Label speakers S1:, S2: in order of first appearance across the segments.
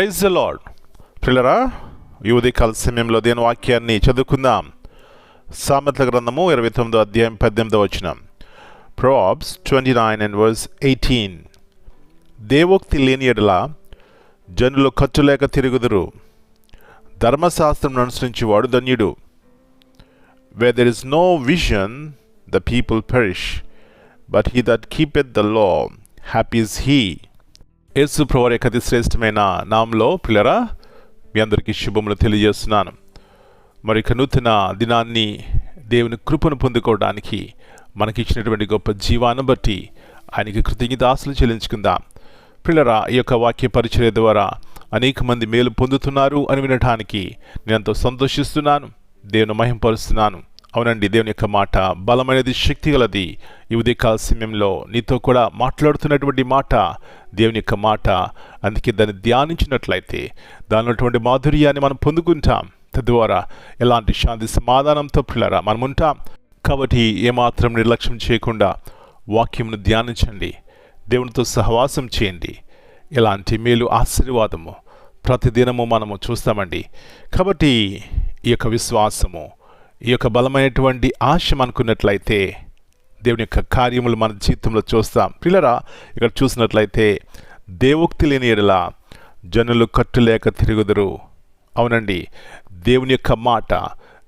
S1: Praise the lord. ప్రియులారా, ఈ ఉదయకాల సమయంలో దేవుని వాక్యాన్ని చదువుకుందాం. సామెతల గ్రంథము 29వ అధ్యాయం 18వ వచనం. Proverbs 29 and verse 18. దేవోక్తి లేని ఎడల జనులు ఖర్చులేక తిరుగుదురు, ధర్మశాస్త్రం అనుసరించువాడు ధన్యుడు. Where there is no vision, the people perish, but he that keepeth the law, happy is he. యేసు ప్రభువు యొక్క అతి శ్రేష్టమైన నామంలో ప్రియులారా, మీ అందరికీ శుభములు తెలియజేస్తున్నాను. మరి ఇక నూతన దినాన్ని దేవుని కృపను పొందుకోవడానికి మనకిచ్చినటువంటి గొప్ప జీవాన్ని బట్టి ఆయనకి కృతజ్ఞతాస్తులు చెల్లించుకుందాం. ప్రియులారా, ఈ యొక్క వాక్య పరిచర్య ద్వారా అనేక మంది మేలు పొందుతున్నారు అని వినడానికి నేను ఎంతో సంతోషిస్తున్నాను, దేవుని మహింపరుస్తున్నాను. అవునండి, దేవుని యొక్క మాట బలమైనది, శక్తి గలది. ఈ ఉదయకాల సమయంలో నీతో కూడా మాట్లాడుతున్నటువంటి మాట దేవుని యొక్క మాట. అందుకే దాన్ని ధ్యానించినట్లయితే దానిలో ఉన్నటువంటి మాధుర్యాన్ని మనం పొందుకుంటాం. తద్వారా ఎలాంటి శాంతి సమాధానంతో ప్రియులారా మనం ఉంటాం. కాబట్టి ఏమాత్రం నిర్లక్ష్యం చేయకుండా వాక్యమును ధ్యానించండి, దేవునితో సహవాసం చేయండి. ఎలాంటి మేలు ఆశీర్వాదము ప్రతిదినము మనము చూస్తామండి. కాబట్టి ఈ యొక్క విశ్వాసము, ఈ యొక్క బలమైనటువంటి ఆశ మనకున్నట్లయితే దేవుని యొక్క కార్యములు మన జీవితంలో చూస్తాం. ప్రియులారా, ఇక్కడ చూసినట్లయితే దేవోక్తి లేని ఎడల జనులు కట్టులేక తిరుగుదురు. అవునండి, దేవుని యొక్క మాట,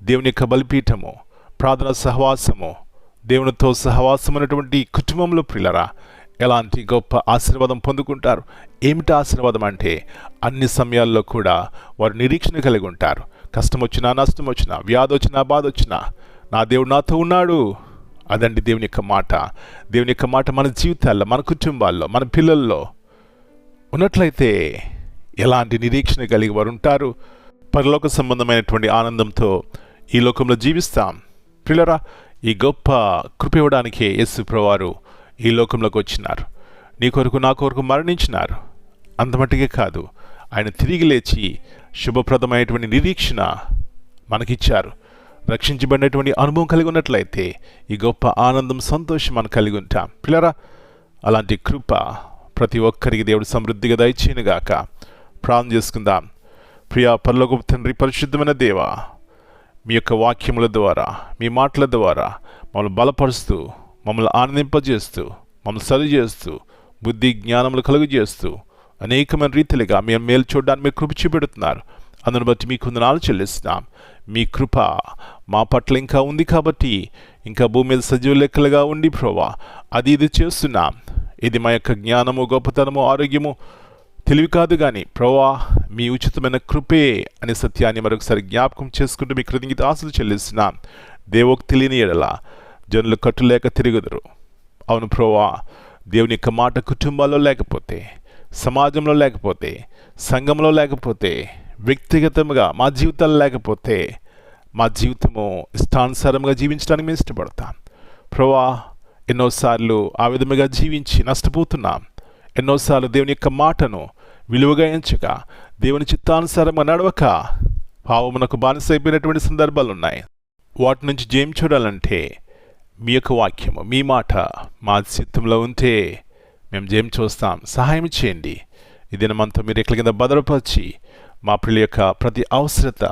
S1: దేవుని యొక్క బలిపీఠము, ప్రార్థన సహవాసము, దేవునితో సహవాసం అనేటువంటి కుటుంబంలో ప్రియులారా ఎలాంటి గొప్ప ఆశీర్వాదం పొందుకుంటారు. ఏమిటి ఆశీర్వాదం అంటే అన్ని సమయాల్లో కూడా వారు నిరీక్షణ కలిగి ఉంటారు. కష్టం వచ్చినా, నష్టం వచ్చినా, వ్యాధి వచ్చినా, బాధ వచ్చినా, నా దేవుడు నాతో ఉన్నాడు. అదండి దేవుని యొక్క మాట. దేవుని యొక్క మాట మన జీవితాల్లో, మన కుటుంబాల్లో, మన పిల్లల్లో ఉన్నట్లయితే ఎలాంటి నిరీక్షణ కలిగి వారు ఉంటారు. పరలోక సంబంధమైనటువంటి ఆనందంతో ఈ లోకంలో జీవిస్తాం. ప్రియులారా, ఈ గొప్ప కృప ఇవ్వడానికే యేసు ప్రభువారు ఈ లోకంలోకి వచ్చినారు. నీ కొరకు, నా కొరకు మరణించినారు. అంతమట్టుకే కాదు, ఆయన తిరిగి లేచి శుభప్రదమైనటువంటి నిరీక్షణ మనకిచ్చారు. రక్షించబడినటువంటి అనుభవం కలిగి ఉన్నట్లయితే ఈ గొప్ప ఆనందం, సంతోషం మనం కలిగి ఉంటాం. పిల్లరా, అలాంటి కృప ప్రతి ఒక్కరికి దేవుడు సమృద్ధిగా దయచేయనుగాక. ప్రార్థన చేసుకుందాం. ప్రియా పరలోకపు తండ్రి, పరిశుద్ధమైన దేవ, మీ యొక్క వాక్యముల ద్వారా, మీ మాటల ద్వారా మమ్మల్ని బలపరుస్తూ, మమ్మల్ని ఆనందింపజేస్తూ, మమ్మల్ని సరి చేస్తూ, బుద్ధి జ్ఞానములు కలుగు చేస్తూ అనేకమైన రీతిలుగా మేము మేలు చూడడానికి మీరు కృప చూపెడుతున్నారు. అందును బట్టి మీకు వందనాలు చెల్లిస్తున్నాం. మీ కృప మా పట్ల ఇంకా ఉంది కాబట్టి ఇంకా భూమి మీద సజీవ లెక్కలుగా ఉండి ప్రభువా అది ఇది చేస్తున్నాం. ఇది మా యొక్క జ్ఞానము, గొప్పతనము, ఆరోగ్యము, తెలివి కాదు కానీ ప్రభువా మీ ఉచితమైన కృపే అనే సత్యాన్ని మరొకసారి జ్ఞాపకం చేసుకుంటూ మీ కృతజ్ఞతాస్తులు చెల్లిస్తున్నాం. దేవోక్తి లేని ఎడల జనులు కట్టులేక తిరుగుదురు. అవును ప్రభువా, దేవుని యొక్క మాట కుటుంబాల్లో లేకపోతే, సమాజంలో లేకపోతే, సంఘంలో లేకపోతే, వ్యక్తిగతంగా మా జీవితాలు లేకపోతే మా జీవితము ఇష్టానుసారంగా జీవించడానికి మేము ఇష్టపడతాం. ప్రభువా, ఎన్నోసార్లు ఆ విధముగా జీవించి నష్టపోతున్నాం. ఎన్నోసార్లు దేవుని యొక్క మాటను విలువగా ఎంచక, దేవుని చిత్తానుసారంగా నడవక పావమునకు బానిసైపోయినటువంటి సందర్భాలు ఉన్నాయి. వాటి నుంచి జయం చూడాలంటే మీ యొక్క వాక్యము, మీ మాట మా చిత్తంలో ఉంటే మేము జయం చూస్తాం. సహాయం చేయండి. ఈ దినమంతా మీరు ఎక్కడి కింద భద్రపరిచి మా పిల్లల యొక్క ప్రతి అవసరత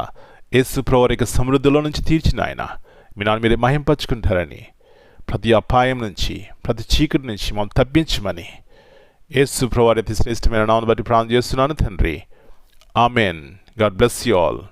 S1: యేసు ప్రభువు యొక్క సమృద్ధిలో నుంచి తీర్చిన ఆయన మీ నాన్న మీరే మహింపరచుకుంటారని, ప్రతి అపాయం నుంచి, ప్రతి చీకటి నుంచి మమ్మల్ని తప్పించమని యేసు ప్రభువు అతి శ్రేష్టమైన నామమును బట్టి ప్రార్థన చేస్తున్నాను తండ్రి. Amen. God bless you all.